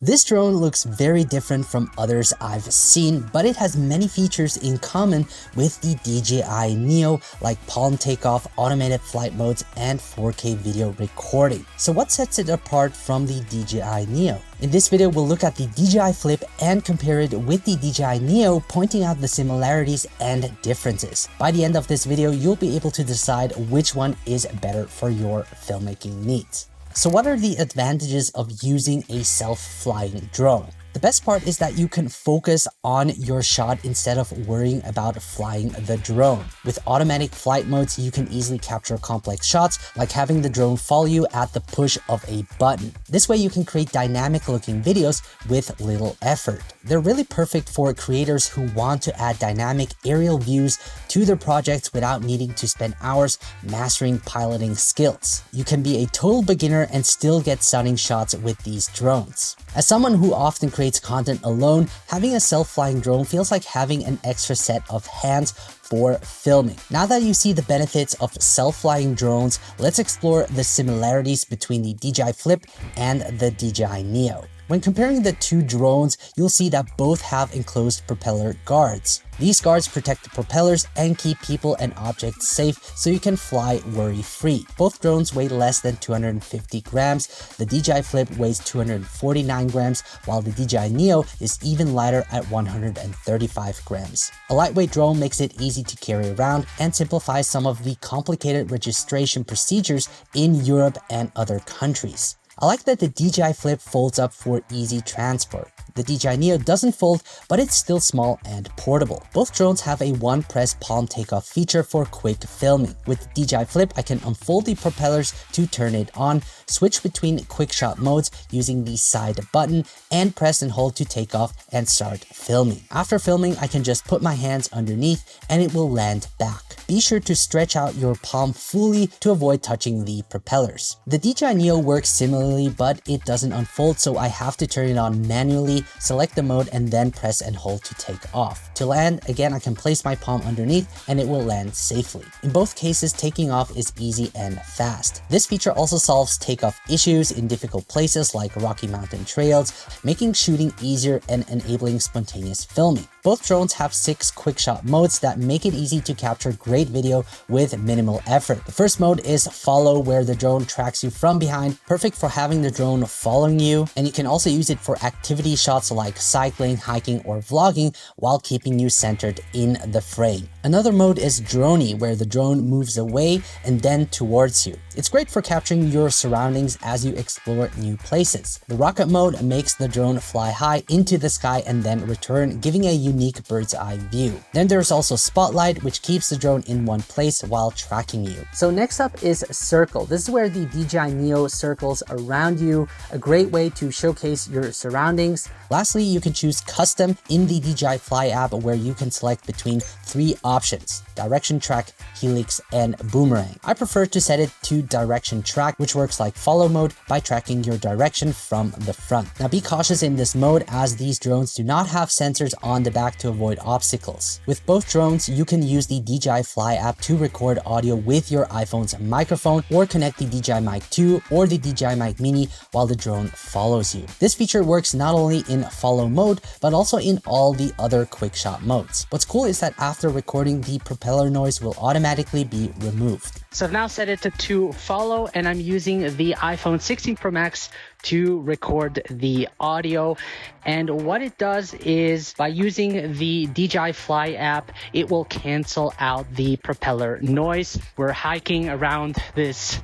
This drone looks very different from others I've seen, but it has many features in common with the DJI Neo, like palm takeoff, automated flight modes, and 4K video recording. So what sets it apart from the DJI Neo? In this video, we'll look at the DJI Flip and compare it with the DJI Neo, pointing out the similarities and differences. By the end of this video, you'll be able to decide which one is better for your filmmaking needs. So what are the advantages of using a self-flying drone? The best part is that you can focus on your shot instead of worrying about flying the drone. With automatic flight modes, you can easily capture complex shots, like having the drone follow you at the push of a button. This way you can create dynamic looking videos with little effort. They're really perfect for creators who want to add dynamic aerial views to their projects without needing to spend hours mastering piloting skills. You can be a total beginner and still get stunning shots with these drones. As someone who often creates content alone, having a self-flying drone feels like having an extra set of hands for filming. Now that you see the benefits of self-flying drones, let's explore the similarities between the DJI Flip and the DJI Neo. When comparing the two drones, you'll see that both have enclosed propeller guards. These guards protect the propellers and keep people and objects safe so you can fly worry-free. Both drones weigh less than 250 grams. The DJI Flip weighs 249 grams, while the DJI Neo is even lighter at 135 grams. A lightweight drone makes it easy to carry around and simplifies some of the complicated registration procedures in Europe and other countries. I like that the DJI Flip folds up for easy transport. The DJI Neo doesn't fold, but it's still small and portable. Both drones have a one-press palm takeoff feature for quick filming. With the DJI Flip, I can unfold the propellers to turn it on, switch between quick shot modes using the side button, and press and hold to take off and start filming. After filming, I can just put my hands underneath and it will land back. Be sure to stretch out your palm fully to avoid touching the propellers. The DJI Neo works similarly, but it doesn't unfold, so I have to turn it on manually, select the mode, and then press and hold to take off. To land, again, I can place my palm underneath and it will land safely. In both cases, taking off is easy and fast. This feature also solves takeoff issues in difficult places like Rocky Mountain trails, making shooting easier and enabling spontaneous filming. Both drones have 6 quick shot modes that make it easy to capture great video with minimal effort. The first mode is follow, where the drone tracks you from behind, perfect for having the drone following you, and you can also use it for activity shots like cycling, hiking, or vlogging while keeping you centered in the frame. Another mode is droney, where the drone moves away and then towards you. It's great for capturing your surroundings as you explore new places. The rocket mode makes the drone fly high into the sky and then return, giving a unique bird's eye view. Then there's also spotlight, which keeps the drone in one place while tracking you. So next up is circle. This is where the DJI Neo circles around you, a great way to showcase your surroundings. Lastly, you can choose custom in the DJI Fly app, where you can select between 3 options: direction track, helix, and boomerang. I prefer to set it to direction track, which works like follow mode by tracking your direction from the front. Now be cautious in this mode, as these drones do not have sensors on the back to avoid obstacles. With both drones, you can use the DJI Fly app to record audio with your iPhone's microphone, or connect the DJI Mic 2 or the DJI Mic Mini while the drone follows you. This feature works not only in follow mode, but also in all the other quick shot modes. What's cool is that after recording, the propeller noise will automatically be removed. So I've now set it to follow, and I'm using the iPhone 16 Pro Max to record the audio. And what it does is, by using the DJI Fly app, it will cancel out the propeller noise. We're hiking around this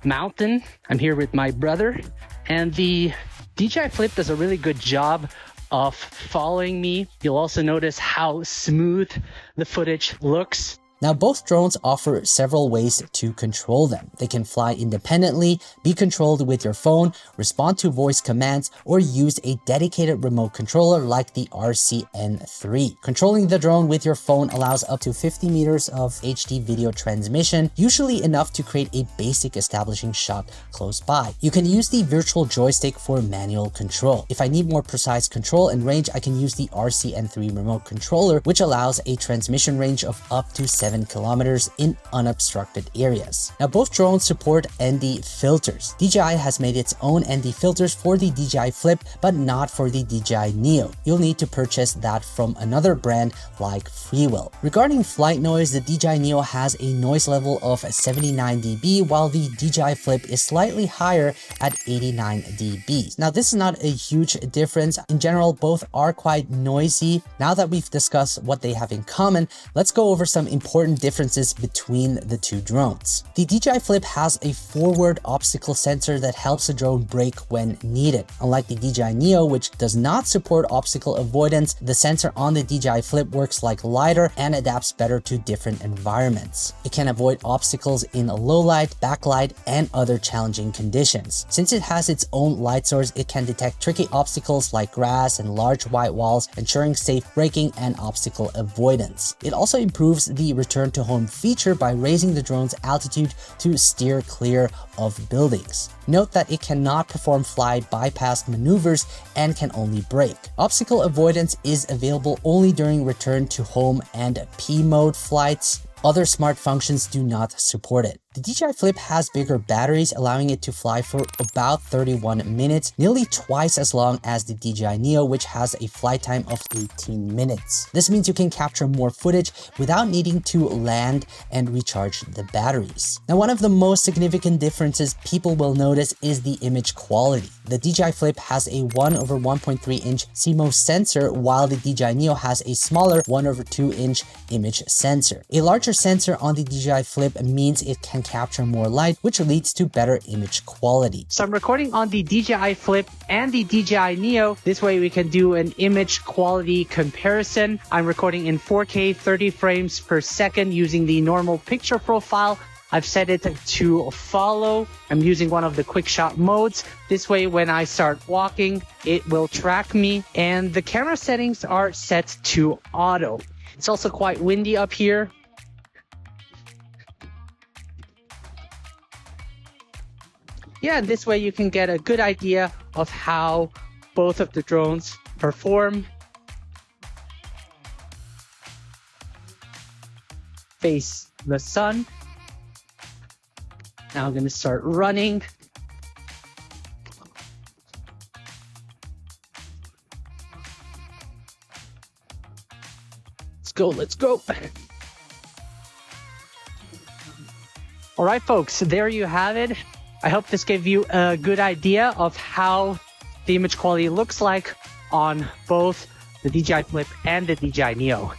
mountain. I'm here with my brother, and the DJI Flip does a really good job of following me. You'll also notice how smooth the footage looks. Now, both drones offer several ways to control them. They can fly independently, be controlled with your phone, respond to voice commands, or use a dedicated remote controller like the RCN3. Controlling the drone with your phone allows up to 50 meters of HD video transmission, usually enough to create a basic establishing shot close by. You can use the virtual joystick for manual control. If I need more precise control and range, I can use the RCN3 remote controller, which allows a transmission range of up to 7 7 kilometers in unobstructed areas. Now both drones support ND filters. DJI has made its own ND filters for the DJI Flip, but not for the DJI Neo. You'll need to purchase that from another brand like Freewell. Regarding flight noise, the DJI Neo has a noise level of 79 dB, while the DJI Flip is slightly higher at 89 dB. Now this is not a huge difference. In general, both are quite noisy. Now that we've discussed what they have in common, let's go over some important differences between the two drones. The DJI Flip has a forward obstacle sensor that helps the drone brake when needed. Unlike the DJI Neo, which does not support obstacle avoidance, the sensor on the DJI Flip works like LiDAR and adapts better to different environments. It can avoid obstacles in low light, backlight, and other challenging conditions. Since it has its own light source, it can detect tricky obstacles like grass and large white walls, ensuring safe braking and obstacle avoidance. It also improves the return to home feature by raising the drone's altitude to steer clear of buildings. Note that it cannot perform fly bypass maneuvers and can only brake. Obstacle avoidance is available only during return to home and P mode flights. Other smart functions do not support it. The DJI Flip has bigger batteries, allowing it to fly for about 31 minutes, nearly twice as long as the DJI Neo, which has a flight time of 18 minutes. This means you can capture more footage without needing to land and recharge the batteries. Now, one of the most significant differences people will notice is the image quality. The DJI Flip has a 1/1.3-inch CMOS sensor, while the DJI Neo has a smaller 1/2-inch image sensor. A larger sensor on the DJI Flip means it can capture more light, which leads to better image quality. So I'm recording on the DJI Flip and the DJI Neo. This way we can do an image quality comparison. I'm recording in 4K 30 frames per second using the normal picture profile. I've set it to follow. I'm using one of the quick shot modes. This way, when I start walking, it will track me, and the camera settings are set to auto. It's also quite windy up here. Yeah, this way you can get a good idea of how both of the drones perform. Face the sun. Now I'm going to start running. Let's go. All right, folks, there you have it. I hope this gave you a good idea of how the image quality looks like on both the DJI Flip and the DJI Neo.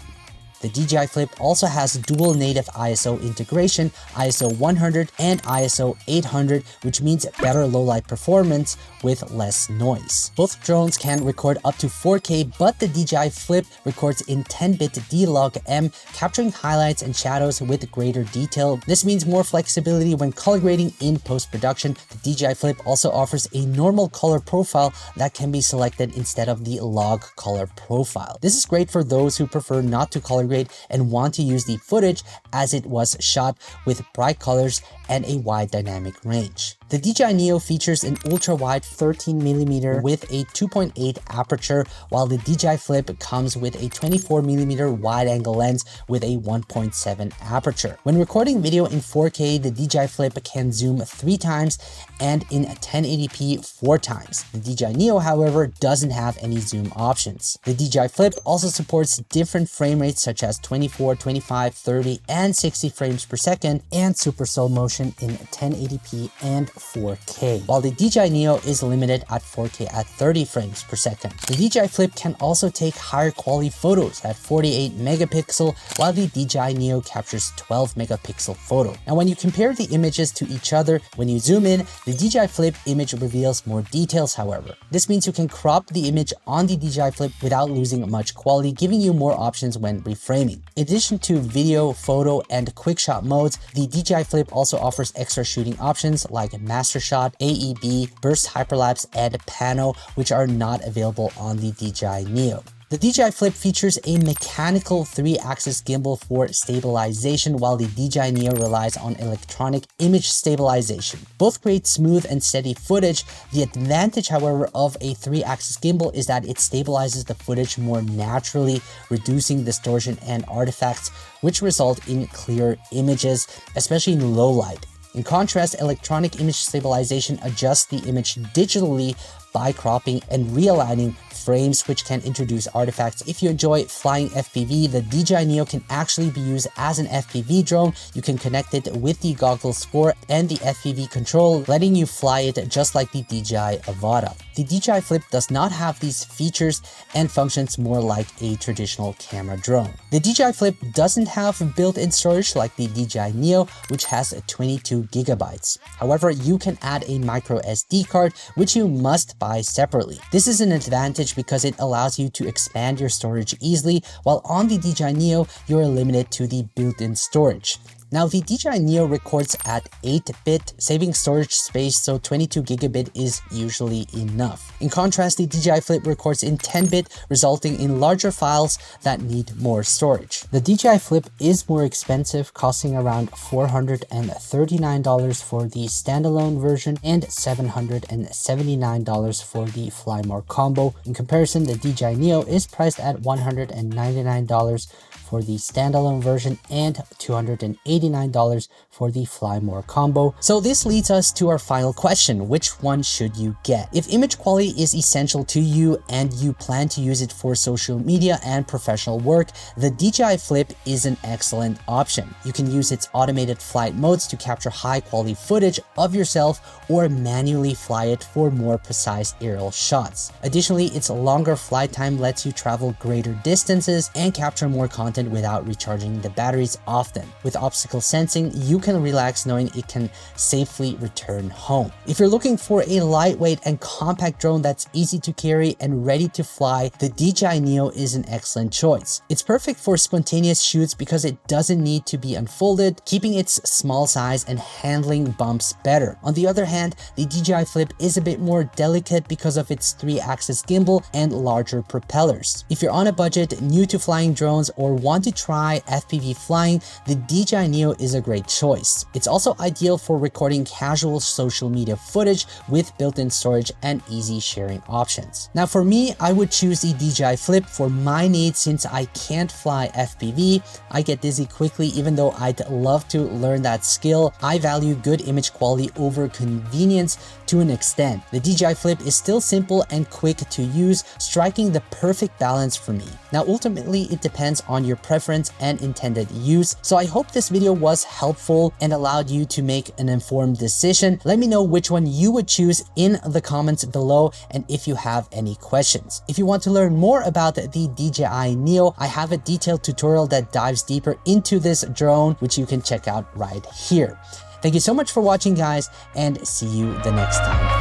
The DJI Flip also has dual native ISO integration, ISO 100 and ISO 800, which means better low-light performance with less noise. Both drones can record up to 4K, but the DJI Flip records in 10-bit D-Log-M, capturing highlights and shadows with greater detail. This means more flexibility when color grading in post-production. The DJI Flip also offers a normal color profile that can be selected instead of the log color profile. This is great for those who prefer not to color grade and want to use the footage as it was shot with bright colors and a wide dynamic range. The DJI Neo features an ultra-wide 13mm with a 2.8 aperture, while the DJI Flip comes with a 24mm wide-angle lens with a 1.7 aperture. When recording video in 4K, the DJI Flip can zoom 3 times and in 1080p 4 times. The DJI Neo, however, doesn't have any zoom options. The DJI Flip also supports different frame rates such as 24, 25, 30, and 60 frames per second, and super slow motion in 1080p and 4K, while the DJI Neo is limited at 4K at 30 frames per second. The DJI Flip can also take higher quality photos at 48 megapixel, while the DJI Neo captures 12 megapixel photo. And when you compare the images to each other, when you zoom in, the DJI Flip image reveals more details, however. This means you can crop the image on the DJI Flip without losing much quality, giving you more options when reframing. In addition to video, photo, and quick shot modes, the DJI Flip also offers extra shooting options like Master Shot, AEB, Burst Hyperlapse, and Pano, which are not available on the DJI Neo. The DJI Flip features a mechanical 3-axis gimbal for stabilization, while the DJI Neo relies on electronic image stabilization. Both create smooth and steady footage. The advantage, however, of a 3-axis gimbal is that it stabilizes the footage more naturally, reducing distortion and artifacts, which result in clear images, especially in low light. In contrast, electronic image stabilization adjusts the image digitally by cropping and realigning frames, which can introduce artifacts. If you enjoy flying FPV, the DJI Neo can actually be used as an FPV drone. You can connect it with the goggles 4 and the FPV control, letting you fly it just like the DJI Avata. The DJI Flip does not have these features and functions more like a traditional camera drone. The DJI Flip doesn't have built-in storage like the DJI Neo, which has 22 gigabytes. However, you can add a micro SD card, which you must buy separately. This is an advantage because it allows you to expand your storage easily, while on the DJI Neo, you're limited to the built-in storage. Now, the DJI Neo records at 8-bit, saving storage space, so 22 gigabit is usually enough. In contrast, the DJI Flip records in 10-bit, resulting in larger files that need more storage. The DJI Flip is more expensive, costing around $439 for the standalone version and $779 for the Fly More combo. In comparison, the DJI Neo is priced at $199 for the standalone version and $289 for the Fly More combo. So this leads us to our final question: which one should you get? If image quality is essential to you and you plan to use it for social media and professional work, the DJI Flip is an excellent option. You can use its automated flight modes to capture high quality footage of yourself or manually fly it for more precise aerial shots. Additionally, its longer flight time lets you travel greater distances and capture more content without recharging the batteries often. With obstacle sensing, you can relax knowing it can safely return home. If you're looking for a lightweight and compact drone that's easy to carry and ready to fly, the DJI Neo is an excellent choice. It's perfect for spontaneous shoots because it doesn't need to be unfolded, keeping its small size and handling bumps better. On the other hand, the DJI Flip is a bit more delicate because of its 3-axis gimbal and larger propellers. If you're on a budget, new to flying drones, or want to try FPV flying, the DJI Neo is a great choice. It's also ideal for recording casual social media footage with built-in storage and easy sharing options. Now for me, I would choose the DJI Flip for my needs since I can't fly FPV. I get dizzy quickly even though I'd love to learn that skill. I value good image quality over convenience to an extent. The DJI Flip is still simple and quick to use, striking the perfect balance for me. Now ultimately, it depends on your preference and intended use. So I hope this video was helpful and allowed you to make an informed decision. Let me know which one you would choose in the comments below and if you have any questions. If you want to learn more about the DJI Neo, I have a detailed tutorial that dives deeper into this drone, which you can check out right here. Thank you so much for watching, guys, and see you the next time.